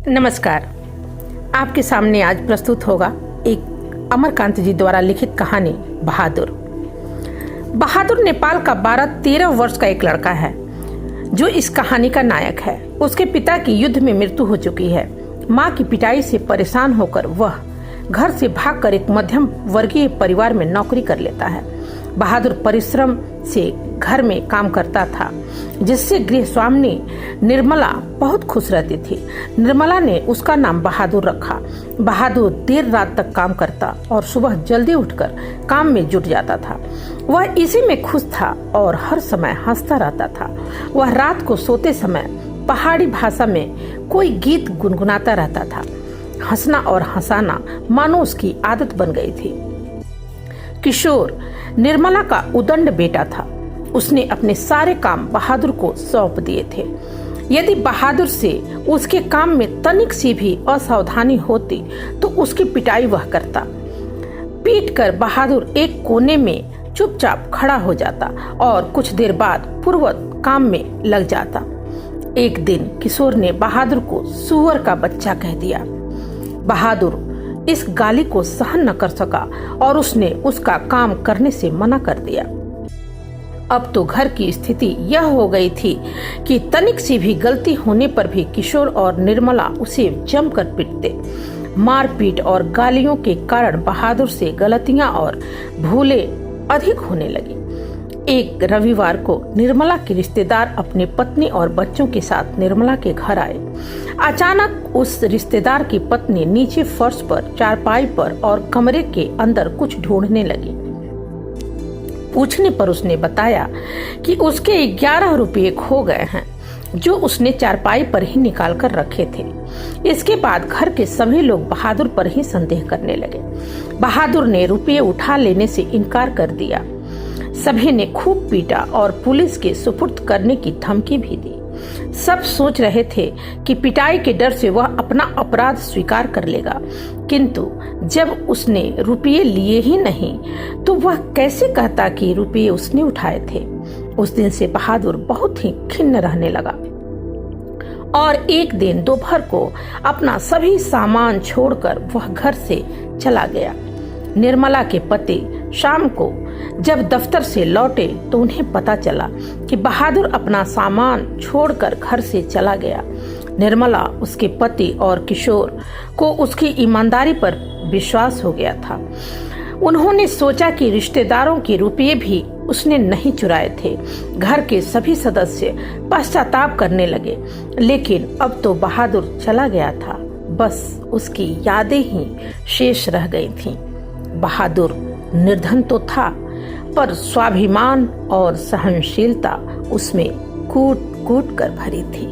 नमस्कार। आपके सामने आज प्रस्तुत होगा एक अमरकांत जी द्वारा लिखित कहानी बहादुर। बहादुर नेपाल का 12-13 वर्ष का एक लड़का है जो इस कहानी का नायक है। उसके पिता की युद्ध में मृत्यु हो चुकी है। माँ की पिटाई से परेशान होकर वह घर से भागकर एक मध्यम वर्गीय परिवार में नौकरी कर लेता है। बहादुर परिश्रम से घर में काम करता था, जिससे गृह स्वामिनी निर्मला बहुत खुश रहती थी। निर्मला ने उसका नाम बहादुर रखा। बहादुर देर रात तक काम करता और सुबह जल्दी उठकर काम में जुट जाता था। वह इसी में खुश था और हर समय हंसता रहता था। वह रात को सोते समय पहाड़ी भाषा में कोई गीत गुनगुनाता रहता था। हंसना और हंसाना मानो उसकी आदत बन गई थी। किशोर निर्मला का उदंड बेटा था। उसने अपने सारे काम बहादुर को सौंप दिए थे। यदि बहादुर से उसके काम में तनिक सी भी असावधानी होती तो उसकी पिटाई वह करता। पीटकर बहादुर एक कोने में चुपचाप खड़ा हो जाता और कुछ देर बाद पूर्ववत काम में लग जाता। एक दिन किशोर ने बहादुर को सुअर का बच्चा कह दिया। बहादुर इस गाली को सहन न कर सका और उसने उसका काम करने से मना कर दिया। अब तो घर की स्थिति यह हो गई थी कि तनिक सी भी गलती होने पर भी किशोर और निर्मला उसे जमकर पीटते। मारपीट और गालियों के कारण बहादुर से गलतियां और भूलें अधिक होने लगी। एक रविवार को निर्मला के रिश्तेदार अपनी पत्नी और बच्चों के साथ निर्मला के घर आए। अचानक उस रिश्तेदार की पत्नी नीचे फर्श पर, चारपाई पर और कमरे के अंदर कुछ ढूंढने लगी। पूछने पर उसने बताया कि उसके 11 रुपये खो गए हैं, जो उसने चारपाई पर ही निकाल कर रखे थे। इसके बाद घर के सभी लोग बहादुर पर ही संदेह करने लगे। बहादुर ने रुपये उठा लेने से इनकार कर दिया। सभी ने खूब पीटा और पुलिस के सुपुर्द करने की धमकी भी दी। सब सोच रहे थे कि पिटाई के डर से वह अपना अपराध स्वीकार कर लेगा, किंतु जब उसने रुपये लिए ही नहीं तो वह कैसे कहता कि रुपये उसने उठाए थे। उस दिन से बहादुर बहुत ही खिन्न रहने लगा और एक दिन दोपहर को अपना सभी सामान छोड़कर वह घर से चला गया। निर्मला के पति शाम को जब दफ्तर से लौटे तो उन्हें पता चला कि बहादुर अपना सामान छोड़कर घर से चला गया। निर्मला, उसके पति और किशोर को उसकी ईमानदारी पर विश्वास हो गया था। उन्होंने सोचा कि रिश्तेदारों के रुपये भी उसने नहीं चुराए थे। घर के सभी सदस्य पश्चाताप करने लगे, लेकिन अब तो बहादुर चला गया था। बस उसकी यादें ही शेष रह गई थीं। बहादुर निर्धन तो था, पर स्वाभिमान और सहनशीलता उसमें कूट कूट कर भरी थी।